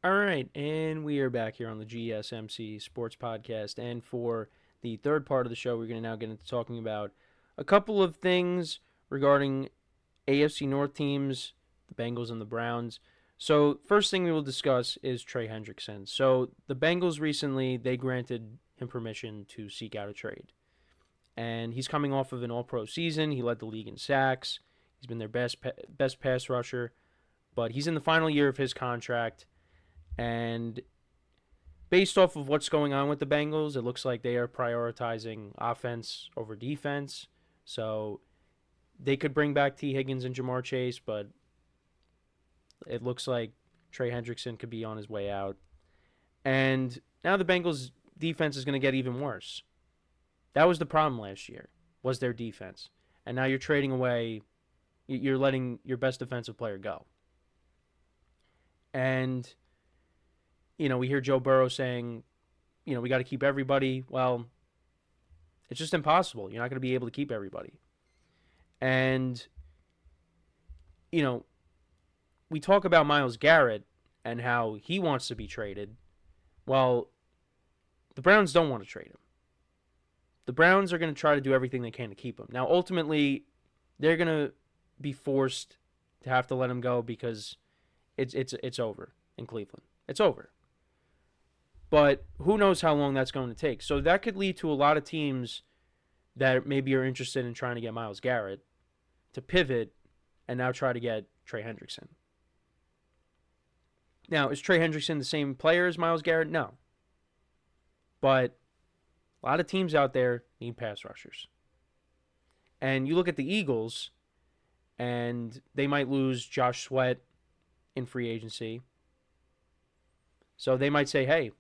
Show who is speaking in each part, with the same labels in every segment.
Speaker 1: All right, and we are back here on the GSMC Sports Podcast. And for the third part of the show, we're going to now get into talking about a couple of things regarding AFC North teams, the Bengals and the Browns. So, first thing we will discuss is Trey Hendrickson. So, the Bengals recently, they granted him permission to seek out a trade. And he's coming off of an all-pro season. He led the league in sacks. He's been their best pass rusher. But he's in the final year of his contract. And based off of what's going on with the Bengals, it looks like they are prioritizing offense over defense. So they could bring back T. Higgins and Jamar Chase, but it looks like Trey Hendrickson could be on his way out. And now the Bengals' defense is going to get even worse. That was the problem last year, was their defense. And now you're trading away, you're letting your best defensive player go. And we hear Joe Burrow saying, we got to keep everybody. Well, it's just impossible. You're not going to be able to keep everybody. And, we talk about Myles Garrett and how he wants to be traded. Well, the Browns don't want to trade him. The Browns are going to try to do everything they can to keep him. Now, ultimately, they're going to be forced to have to let him go because it's over in Cleveland. It's over. But who knows how long that's going to take. So that could lead to a lot of teams that maybe are interested in trying to get Myles Garrett to pivot and now try to get Trey Hendrickson. Now, is Trey Hendrickson the same player as Myles Garrett? No. But a lot of teams out there need pass rushers. And you look at the Eagles, and they might lose Josh Sweat in free agency. So they might say, hey,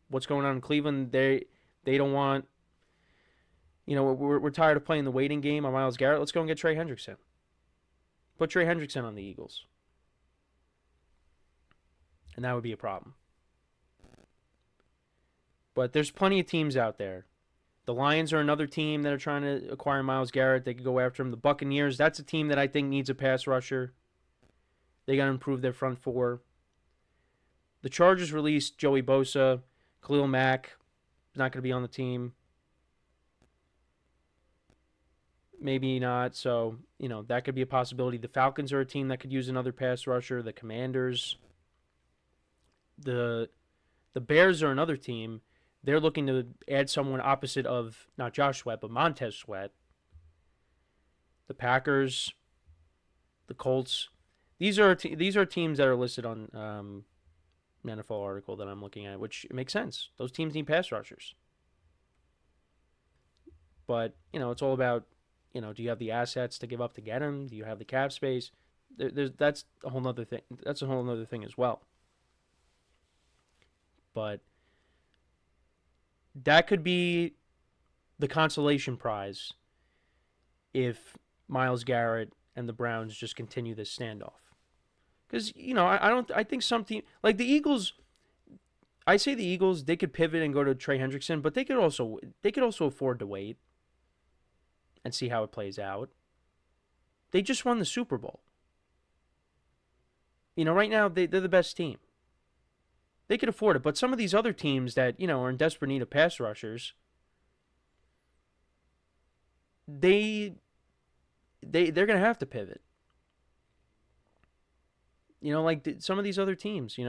Speaker 1: what's going on in Cleveland? They don't want, we're tired of playing the waiting game on Myles Garrett. Let's go and get Trey Hendrickson. Put Trey Hendrickson on the Eagles. And that would be a problem. But there's plenty of teams out there. The Lions are another team that are trying to acquire Myles Garrett. They could go after him. The Buccaneers, that's a team that I think needs a pass rusher. They got to improve their front four. The Chargers released Joey Bosa. Khalil Mack is not going to be on the team. Maybe not. So, that could be a possibility. The Falcons are a team that could use another pass rusher. The Commanders. The Bears are another team. They're looking to add someone opposite of not Josh Sweat, but Montez Sweat. The Packers, the Colts. These are teams that are listed on an NFL article that I'm looking at, which makes sense. Those teams need pass rushers. But, it's all about, do you have the assets to give up to get them? Do you have the cap space? That's a whole other thing. That's a whole other thing as well. But that could be the consolation prize if Myles Garrett and the Browns just continue this standoff. Because, I think some team, like the Eagles, I say the Eagles, they could pivot and go to Trey Hendrickson, but they could also afford to wait and see how it plays out. They just won the Super Bowl. Right now, they're the best team. They could afford it, but some of these other teams that, are in desperate need of pass rushers, they're going to have to pivot. Like some of these other teams, the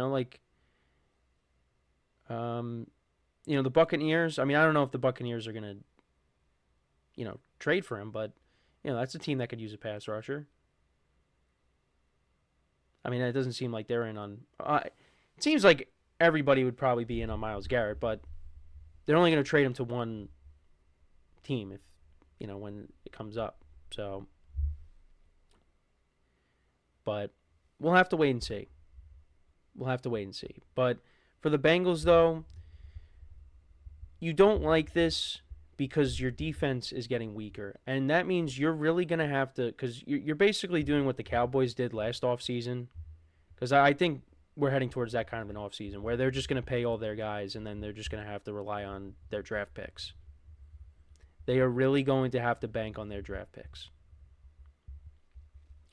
Speaker 1: Buccaneers. I mean, I don't know if the Buccaneers are going to, trade for him, but, that's a team that could use a pass rusher. I mean, it doesn't seem like they're in on... it seems like everybody would probably be in on Myles Garrett, but they're only going to trade him to one team if, when it comes up. So, but we'll have to wait and see. But for the Bengals, though, you don't like this because your defense is getting weaker. And that means you're really going to have to, because you're basically doing what the Cowboys did last offseason. Because I think we're heading towards that kind of an offseason where they're just going to pay all their guys and then they're just going to have to rely on their draft picks. They are really going to have to bank on their draft picks.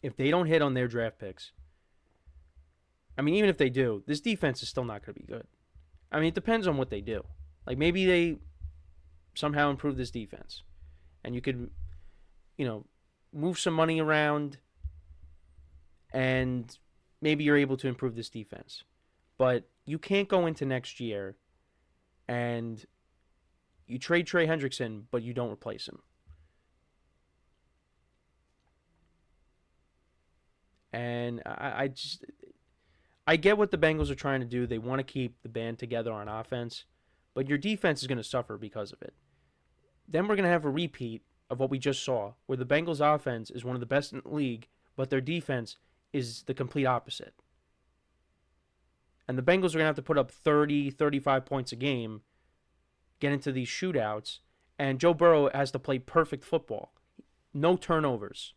Speaker 1: If they don't hit on their draft picks, I mean, even if they do, this defense is still not going to be good. I mean, it depends on what they do. Like, maybe they somehow improve this defense. And you could, move some money around and maybe you're able to improve this defense. But you can't go into next year and you trade Trey Hendrickson, but you don't replace him. And I get what the Bengals are trying to do. They want to keep the band together on offense, but your defense is going to suffer because of it. Then we're going to have a repeat of what we just saw, where the Bengals offense is one of the best in the league, but their defense is the complete opposite. And the Bengals are going to have to put up 30, 35 points a game, get into these shootouts, and Joe Burrow has to play perfect football. No turnovers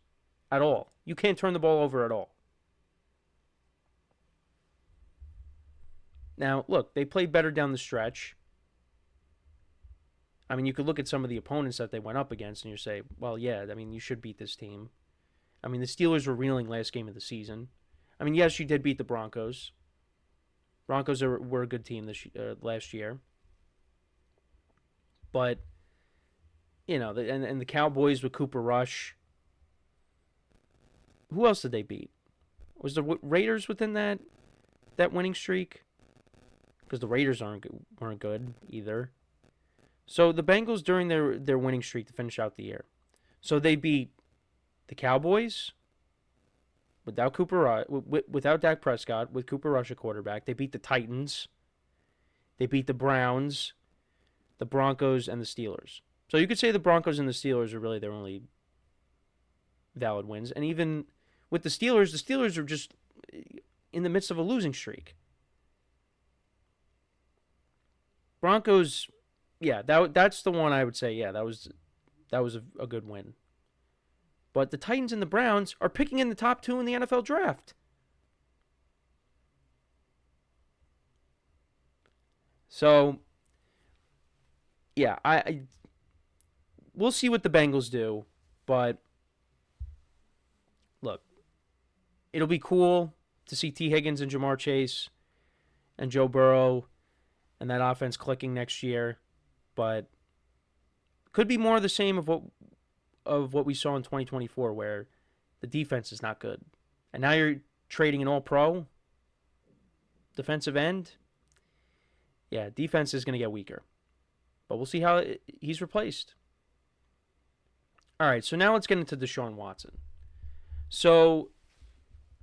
Speaker 1: at all. You can't turn the ball over at all. Now, look, they played better down the stretch. I mean, you could look at some of the opponents that they went up against and you say, well, yeah, I mean, you should beat this team. I mean, the Steelers were reeling last game of the season. I mean, yes, you did beat the Broncos. Broncos were a good team last year. But, and the Cowboys with Cooper Rush. Who else did they beat? Was the Raiders within that winning streak? Because the Raiders weren't good either. So the Bengals during their winning streak to finish out the year. So they beat the Cowboys without without Dak Prescott, with Cooper Rush at quarterback. They beat the Titans. They beat the Browns, the Broncos, and the Steelers. So you could say the Broncos and the Steelers are really their only valid wins. And even with the Steelers are just in the midst of a losing streak. Broncos, yeah, that's the one I would say, yeah, that was a good win. But the Titans and the Browns are picking in the top 2 in the NFL draft. So, yeah, we'll see what the Bengals do, but look, it'll be cool to see T. Higgins and Jamar Chase and Joe Burrow and that offense clicking next year, but could be more of the same of what we saw in 2024, where the defense is not good. And now you're trading an all-pro defensive end. Yeah, defense is going to get weaker. But we'll see how he's replaced. All right, so now let's get into Deshaun Watson. So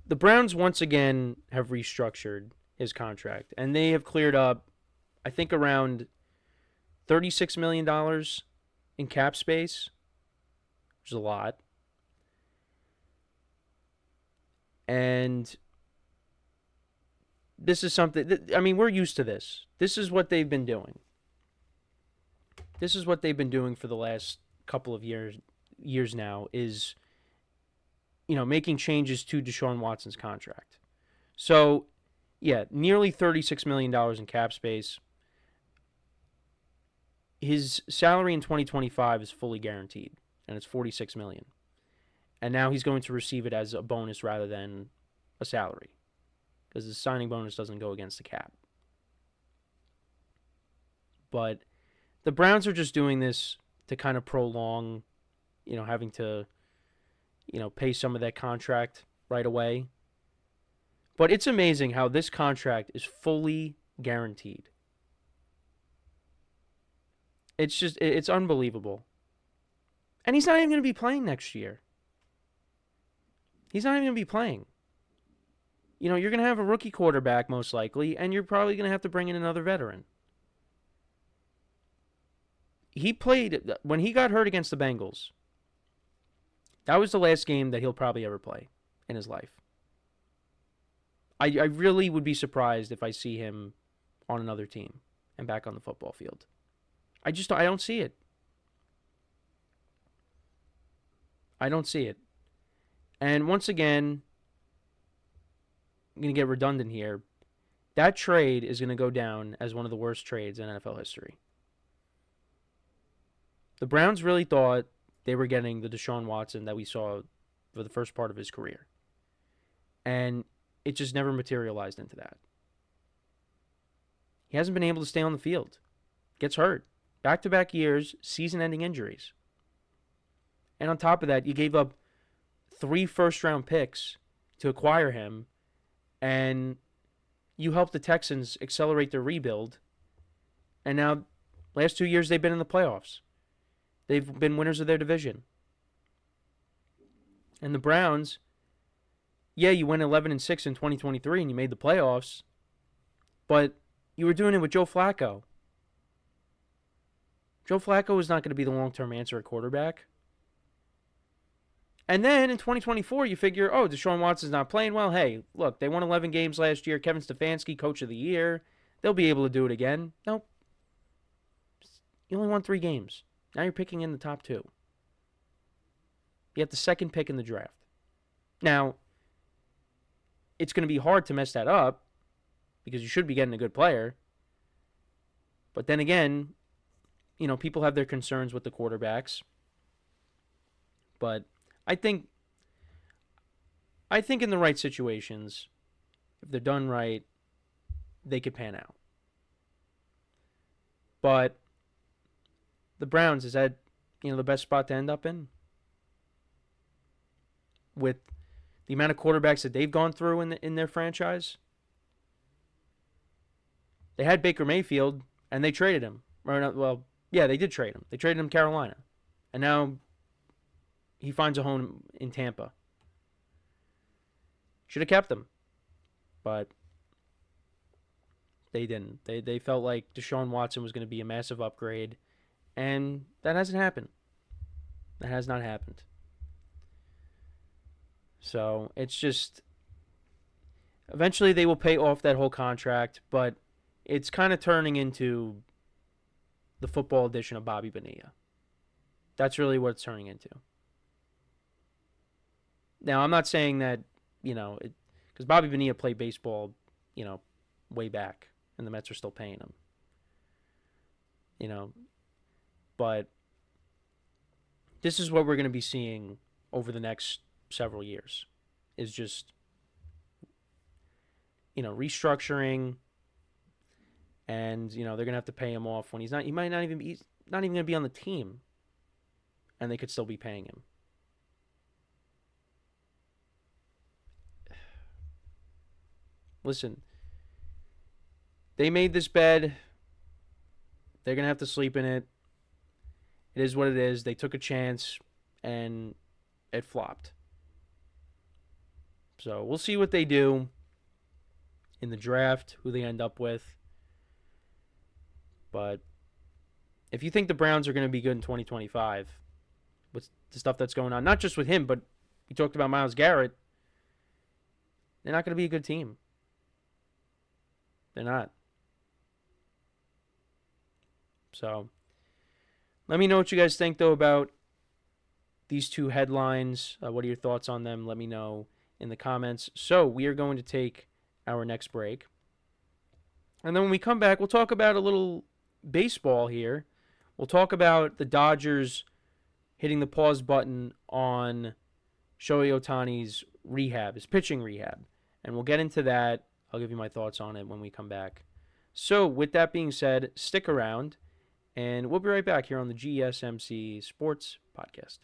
Speaker 1: the Browns once again have restructured his contract, and they have cleared up, I think, around $36 million in cap space, which is a lot. And this is something, I mean, we're used to this. This is what they've been doing. This is what they've been doing for the last couple of years now, is, making changes to Deshaun Watson's contract. So, yeah, nearly $36 million in cap space. His salary in 2025 is fully guaranteed, and it's $46 million. And now he's going to receive it as a bonus rather than a salary, because the signing bonus doesn't go against the cap. But the Browns are just doing this to kind of prolong, having to, pay some of that contract right away. But it's amazing how this contract is fully guaranteed. It's unbelievable. And he's not even going to be playing next year. He's not even going to be playing. You're going to have a rookie quarterback most likely, and you're probably going to have to bring in another veteran. He played, when he got hurt against the Bengals, that was the last game that he'll probably ever play in his life. I really would be surprised if I see him on another team and back on the football field. I don't see it. I don't see it. And once again, I'm going to get redundant here. That trade is going to go down as one of the worst trades in NFL history. The Browns really thought they were getting the Deshaun Watson that we saw for the first part of his career. And it just never materialized into that. He hasn't been able to stay on the field. Gets hurt. Back-to-back years, season-ending injuries. And on top of that, you gave up 3 first-round picks to acquire him, and you helped the Texans accelerate their rebuild. And now, last 2 years, they've been in the playoffs. They've been winners of their division. And the Browns, yeah, you went 11-6 in 2023 and you made the playoffs, but you were doing it with Joe Flacco. Joe Flacco is not going to be the long-term answer at quarterback. And then in 2024, you figure, oh, Deshaun Watson's not playing well. Hey, look, they won 11 games last year. Kevin Stefanski, coach of the year. They'll be able to do it again. Nope. You only won 3 games. Now you're picking in the top 2. You have the second pick in the draft. Now, it's going to be hard to mess that up because you should be getting a good player. But then again, you know, people have their concerns with the quarterbacks. But I think in the right situations, if they're done right, they could pan out. But the Browns, is that, you know, the best spot to end up in? With the amount of quarterbacks that they've gone through in their franchise? They had Baker Mayfield, and they traded him. Or not, well, yeah, they did trade him. They traded him to Carolina. And now he finds a home in Tampa. Should have kept him. But they didn't. They felt like Deshaun Watson was going to be a massive upgrade. And that hasn't happened. That has not happened. So it's just, eventually they will pay off that whole contract, but it's kind of turning into the football edition of Bobby Bonilla. That's really what it's turning into. Now, I'm not saying that, you know, because Bobby Bonilla played baseball, you know, way back, and the Mets are still paying him. You know, but this is what we're going to be seeing over the next several years, is just, you know, restructuring, and, you know, they're going to have to pay him off when he might not even be, not even going to be on the team, and they could still be paying him. Listen, they made this bed. They're going to have to sleep in it. It is what it is. They took a chance, and it flopped. So we'll see what they do in the draft, who they end up with. But if you think the Browns are going to be good in 2025, with the stuff that's going on, not just with him, but we talked about Myles Garrett, they're not going to be a good team. They're not. So let me know what you guys think, though, about these 2 headlines. What are your thoughts on them? Let me know in the comments. So we are going to take our next break. And then when we come back, we'll talk about a little baseball here. We'll talk about the Dodgers hitting the pause button on Shohei Ohtani's rehab, his pitching rehab. And we'll get into that. I'll give you my thoughts on it when we come back. So with that being said, stick around, and we'll be right back here on the GSMC Sports Podcast.